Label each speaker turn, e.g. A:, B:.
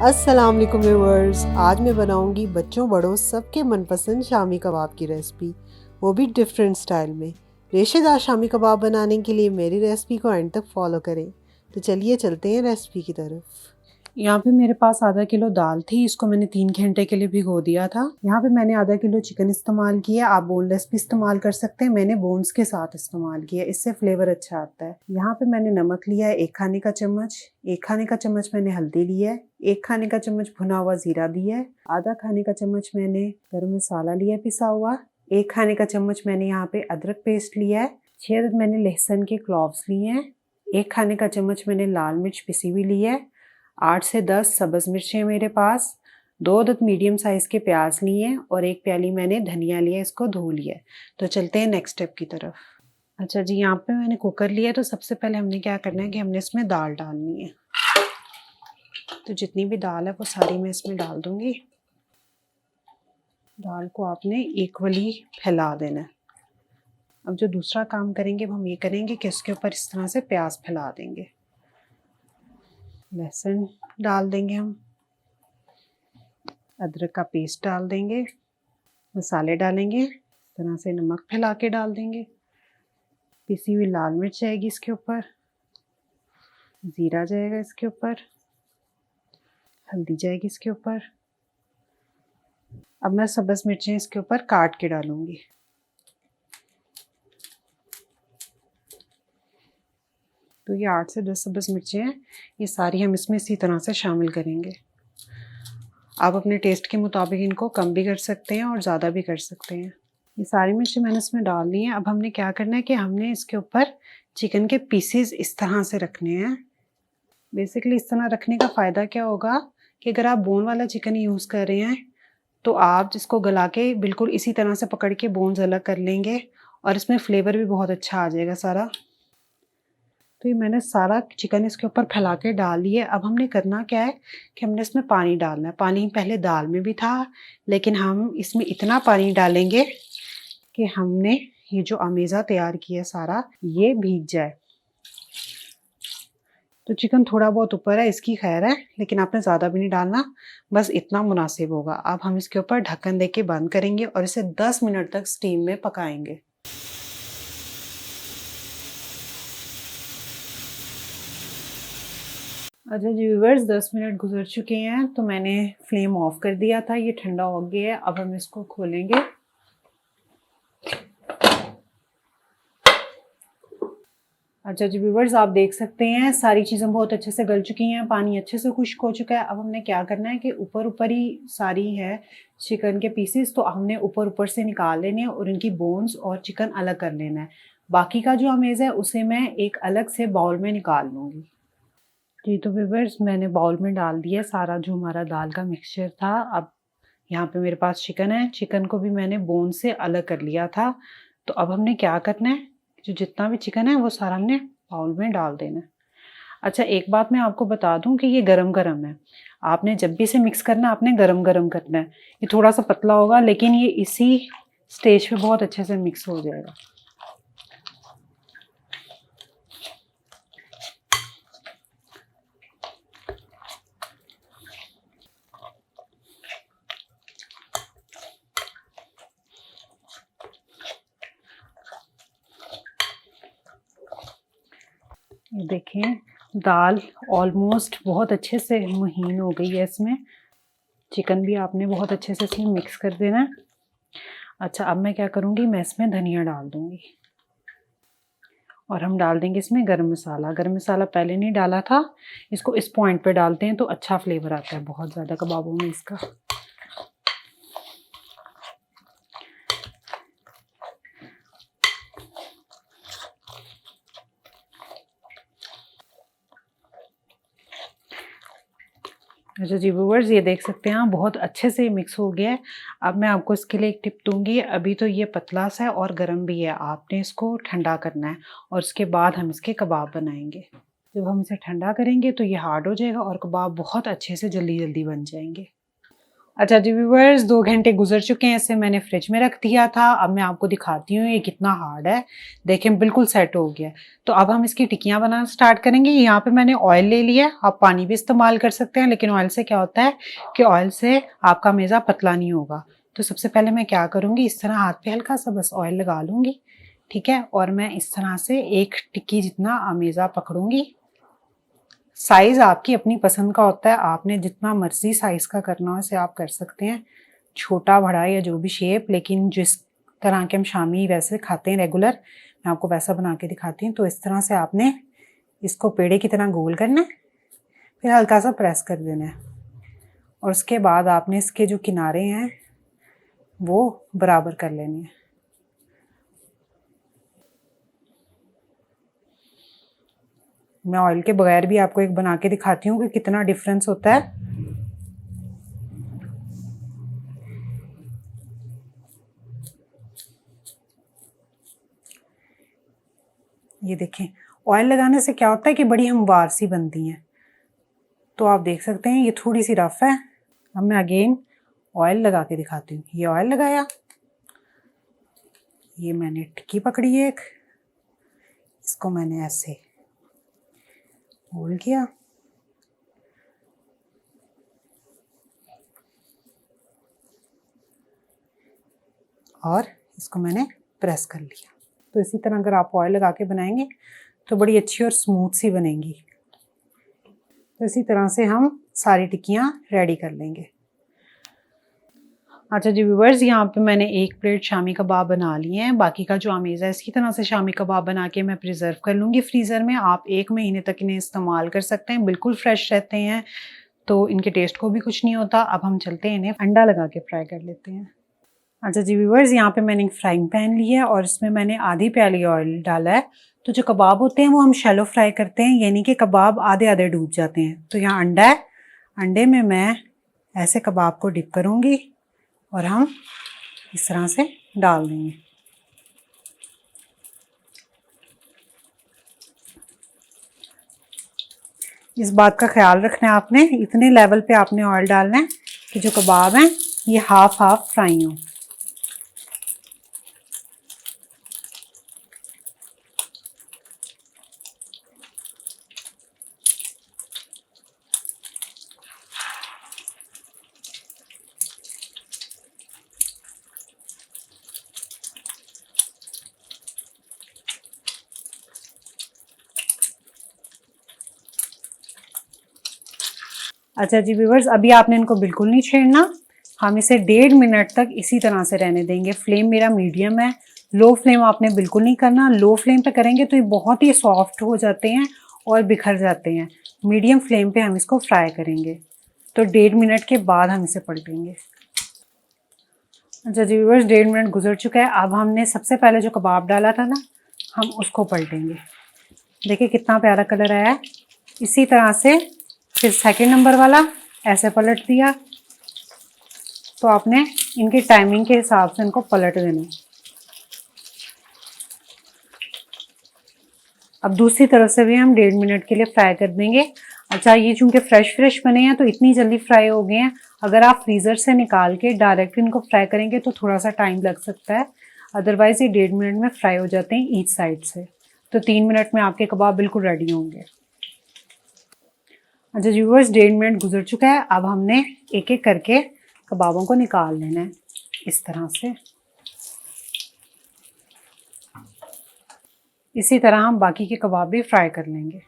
A: अस्सलाम वालेकुम व्यूअर्स। आज मैं बनाऊंगी बच्चों बड़ों सबके मनपसंद शामी कबाब की रेसिपी, वो भी डिफरेंट स्टाइल में। रेशेदार शामी कबाब बनाने के लिए मेरी रेसिपी को एंड तक फॉलो करें। तो चलिए चलते हैं रेसिपी की तरफ। यहाँ पे मेरे पास आधा किलो दाल थी, इसको मैंने 3 घंटे के लिए भिगो दिया था। यहाँ पे मैंने आधा किलो चिकन इस्तेमाल किया, आप बोनलेस भी इस्तेमाल कर सकते हैं, मैंने बोन्स के साथ इस्तेमाल किया, इससे फ्लेवर अच्छा आता है। यहाँ पे मैंने नमक लिया है 1 खाने का चम्मच, 1 खाने का चम्मच मैंने हल्दी लिया है, 1 खाने का चम्मच भुना हुआ जीरा दिया है, आधा खाने का चम्मच मैंने गरम मसाला लिया है पिसा हुआ, 1 खाने का चम्मच मैंने यहाँ पे अदरक पेस्ट लिया है, 6 अदद मैंने लहसुन के क्लॉव्स लिए हैं, 1 खाने का चम्मच मैंने लाल मिर्च पिसी हुई ली है, 8 से 10 सब्ज़ मिर्चें मेरे पास, 2 अदद मीडियम साइज़ के प्याज लिए हैं और 1 प्याली मैंने धनिया लिया, इसको धो लिया। तो चलते हैं नेक्स्ट स्टेप की तरफ। अच्छा जी, यहाँ पे मैंने कुकर लिया, तो सबसे पहले हमने क्या करना है कि हमने इसमें दाल डालनी है। तो जितनी भी दाल है वो सारी मैं इसमें डाल दूँगी। दाल को आपने इक्वली फैला देना है। अब जो दूसरा काम करेंगे वो हम ये करेंगे कि इसके ऊपर इस तरह से प्याज फैला देंगे। लहसुन डाल देंगे हम, अदरक का पेस्ट डाल देंगे, मसाले डालेंगे, इस तरह से नमक फैला के डाल देंगे, पिसी हुई लाल मिर्च जाएगी इसके ऊपर, ज़ीरा जाएगा इसके ऊपर, हल्दी जाएगी इसके ऊपर। अब मैं सब्ज़ मिर्चें इसके ऊपर काट के डालूंगी। तो ये 8 से 10 सब्ज़ मिर्चें हैं, ये सारी हम इसमें इसी तरह से शामिल करेंगे। आप अपने टेस्ट के मुताबिक इनको कम भी कर सकते हैं और ज़्यादा भी कर सकते हैं। ये सारी मिर्चें मैंने इसमें डाल दी हैं। अब हमने क्या करना है कि हमने इसके ऊपर चिकन के पीसेस इस तरह से रखने हैं। बेसिकली इस तरह रखने का फ़ायदा क्या होगा कि अगर आप बोन वाला चिकन यूज़ कर रहे हैं तो आप जिसको गला के बिल्कुल इसी तरह से पकड़ के बोन्स अलग कर लेंगे और इसमें फ्लेवर भी बहुत अच्छा आ जाएगा सारा। तो ये मैंने सारा चिकन इसके ऊपर फैला के डाल दिया। अब हमने करना क्या है कि हमने इसमें पानी डालना है। पानी पहले दाल में भी था, लेकिन हम इसमें इतना पानी डालेंगे कि हमने ये जो अमेज़ा तैयार किया सारा ये भीग जाए। तो चिकन थोड़ा बहुत ऊपर है, इसकी खैर है, लेकिन आपने ज़्यादा भी नहीं डालना, बस इतना मुनासिब होगा। अब हम इसके ऊपर ढक्कन दे के बंद करेंगे और इसे 10 मिनट तक स्टीम में पकाएंगे। अच्छा जी व्यूअर्स, 10 मिनट गुजर चुके हैं, तो मैंने फ्लेम ऑफ कर दिया था, ये ठंडा हो गया है। अब हम इसको खोलेंगे। अच्छा जी व्यूअर्स, आप देख सकते हैं सारी चीज़ें बहुत अच्छे से गल चुकी हैं, पानी अच्छे से खुश्क हो चुका है। अब हमने क्या करना है कि ऊपर ऊपर ही सारी है चिकन के पीसेस, तो हमने ऊपर ऊपर से निकाल लेने हैं और इनकी बोन्स और चिकन अलग कर लेना है। बाकी का जो अमेज़ है उसे मैं एक अलग से बाउल में निकाल लूँगी। जी तो व्यूअर्स, मैंने बाउल में डाल दिया सारा जो हमारा दाल का मिक्सचर था। अब यहाँ पे मेरे पास चिकन है, चिकन को भी मैंने बोन से अलग कर लिया था। तो अब हमने क्या करना है, जो जितना भी चिकन है वो सारा हमने बाउल में डाल देना है। अच्छा, एक बात मैं आपको बता दूं कि ये गरम गरम है, आपने जब भी इसे मिक्स करना है आपने गरम गरम करना है। ये थोड़ा सा पतला होगा, लेकिन ये इसी स्टेज पे बहुत अच्छे से मिक्स हो जाएगा। ये देखें, दाल ऑलमोस्ट बहुत अच्छे से महीन हो गई है, इसमें चिकन भी आपने बहुत अच्छे से इसमें मिक्स कर देना है। अच्छा, अब मैं क्या करूँगी, मैं इसमें धनिया डाल दूँगी और हम डाल देंगे इसमें गरम मसाला। गरम मसाला पहले नहीं डाला था, इसको इस पॉइंट पे डालते हैं तो अच्छा फ्लेवर आता है बहुत ज़्यादा कबाबों में इसका। अच्छा जी व्यूअर्स, ये देख सकते हैं आप बहुत अच्छे से मिक्स हो गया है। अब मैं आपको इसके लिए एक टिप दूंगी। अभी तो ये पतला सा है और गर्म भी है, आपने इसको ठंडा करना है और उसके बाद हम इसके कबाब बनाएंगे। जब हम इसे ठंडा करेंगे तो ये हार्ड हो जाएगा और कबाब बहुत अच्छे से जल्दी जल्दी बन जाएंगे।
B: अच्छा जी व्यूअर्स, 2 घंटे गुजर चुके हैं, इसे मैंने फ्रिज में रख दिया था। अब मैं आपको दिखाती हूँ ये कितना हार्ड है। देखें बिल्कुल सेट हो गया है। तो अब हम इसकी टिक्कियाँ बनाना स्टार्ट करेंगे। यहाँ पे मैंने ऑयल ले लिया है, आप पानी भी इस्तेमाल कर सकते हैं, लेकिन ऑयल से क्या होता है कि ऑयल से आपका मेज़ा पतला नहीं होगा। तो सबसे पहले मैं क्या करूँगी, इस तरह हाथ पे हल्का सा बस ऑयल लगा लूँगी, ठीक है। और मैं इस तरह से एक टिक्की जितना अमेज़ा पकड़ूंगी। साइज़ आपकी अपनी पसंद का होता है, आपने जितना मर्जी साइज़ का करना हो इसे आप कर सकते हैं, छोटा बड़ा या जो भी शेप। लेकिन जिस तरह के हम शामी वैसे खाते हैं रेगुलर, मैं आपको वैसा बना के दिखाती हूँ। तो इस तरह से आपने इसको पेड़े की तरह गोल करना है, फिर हल्का सा प्रेस कर देना है, और उसके बाद आपने इसके जो किनारे हैं वो बराबर कर लेने हैं। मैं ऑयल के बगैर भी आपको एक बना के दिखाती हूँ कि कितना डिफरेंस होता है। ये देखें, ऑयल लगाने से क्या होता है कि बड़ी हमवार सी बनती हैं। तो आप देख सकते हैं ये थोड़ी सी रफ है। अब मैं अगेन ऑयल लगा के दिखाती हूँ। ये ऑयल लगाया, ये मैंने टिक्की पकड़ी एक, इसको मैंने ऐसे होल्ड किया, और इसको मैंने प्रेस कर लिया। तो इसी तरह अगर आप ऑयल लगा के बनाएंगे तो बड़ी अच्छी और स्मूथ सी बनेंगी। तो इसी तरह से हम सारी टिक्कियाँ रेडी कर लेंगे। अच्छा जी व्यूवर्स, यहाँ पे मैंने एक प्लेट शामी कबाब बना लिए हैं। बाकी का जो अमेज़ा है इसी तरह से शामी कबाब बना के मैं प्रिजर्व कर लूँगी फ्रीज़र में। आप 1 महीने तक इन्हें इस्तेमाल कर सकते हैं, बिल्कुल फ्रेश रहते हैं, तो इनके टेस्ट को भी कुछ नहीं होता। अब हम चलते हैं इन्हें अंडा लगा के फ्राई कर लेते हैं। अच्छा जी व्यूवर्स, यहाँ पे मैंने एक फ्राइंग पैन लिया है और इसमें मैंने आधी प्याली ऑयल डाला है। तो जो कबाब होते हैं वो हम शैलो फ्राई करते हैं, यानी कि कबाब आधे आधे डूब जाते हैं। तो यहाँ अंडा है, अंडे में मैं ऐसे कबाब को डिप करूँगी और हम इस तरह से डाल देंगे। इस बात का ख्याल रखना है आपने, इतने लेवल पे आपने ऑयल डालना है कि जो कबाब हैं ये हाफ हाफ फ्राई हों। अच्छा जी व्यूवर्स, अभी आपने इनको बिल्कुल नहीं छेड़ना, हम इसे 1.5 मिनट तक इसी तरह से रहने देंगे। फ्लेम मेरा मीडियम है, लो फ्लेम आपने बिल्कुल नहीं करना। लो फ्लेम पे करेंगे तो ये बहुत ही सॉफ्ट हो जाते हैं और बिखर जाते हैं। मीडियम फ्लेम पे हम इसको फ्राई करेंगे। तो 1.5 मिनट के बाद हम इसे पलटेंगे। अच्छा जी व्यूवर्स, 1.5 मिनट गुजर चुका है। अब हमने सबसे पहले जो कबाब डाला था ना, हम उसको पलटेंगे। देखिए कितना प्यारा कलर आया है। इसी तरह से फिर सेकंड नंबर वाला ऐसे पलट दिया। तो आपने इनकी टाइमिंग के हिसाब से इनको पलट देना। अब दूसरी तरफ से भी हम 1.5 मिनट के लिए फ्राई कर देंगे। अच्छा, ये चूंकि फ्रेश बने हैं तो इतनी जल्दी फ्राई हो गए हैं। अगर आप फ्रीज़र से निकाल के डायरेक्ट इनको फ्राई करेंगे तो थोड़ा सा टाइम लग सकता है, अदरवाइज़ ये 1.5 मिनट में फ्राई हो जाते हैं ईच साइड से। तो 3 मिनट में आपके कबाब बिल्कुल रेडी होंगे। अच्छा व्यूअर्स, 1.5 मिनट गुजर चुका है। अब हमने एक एक करके कबाबों को निकाल लेना है इस तरह से। इसी तरह हम बाकी के कबाब भी फ्राई कर लेंगे।